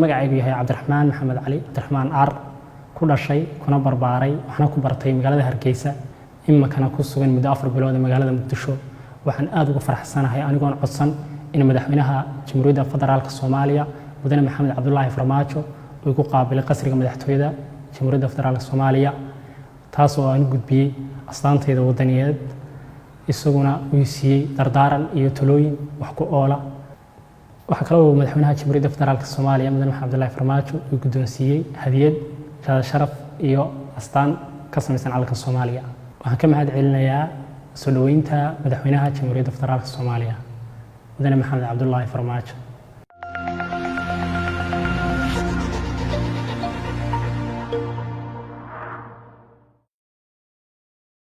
magacaygu yahay Cabdiraxmaan Maxamed Cali Cabdiraxmaan Ar ku dhashay kuna barbaaray waxna ku bartay magaalada Hargeysa imakana ku sugan muddo 4 bilood magaalada Muqdisho waxaan aad ugu faraxsanahay anigoon codsan in madaxweynaha Jamhuuriyadda Federaalka Soomaaliya Mudane Maxamed Cabdullaahi Farmaajo uu ku qaabilay qasriga madaxtooyada Jamhuuriyadda Federaalka Soomaaliya taas oo aan gudbiyay astaantayda wadaniyadeed isaguna uu siiyay dardaaran iyo talooyin wax ku oola waxa kale oo madaxweynaha Jamhuuriyadda Federaalka Soomaaliya Mudane Maxamed Cabdullaahi Farmaajo uu guddoonsiiyay hadiyad sharaf iyo astaan ka samaysan calanka Soomaaliya waxaan ka mahad celinayaa soo dhaweynta madaxweynaha Jamhuuriyadda Federaalka Soomaaliya Mudane Maxamed Cabdullaahi Farmaajo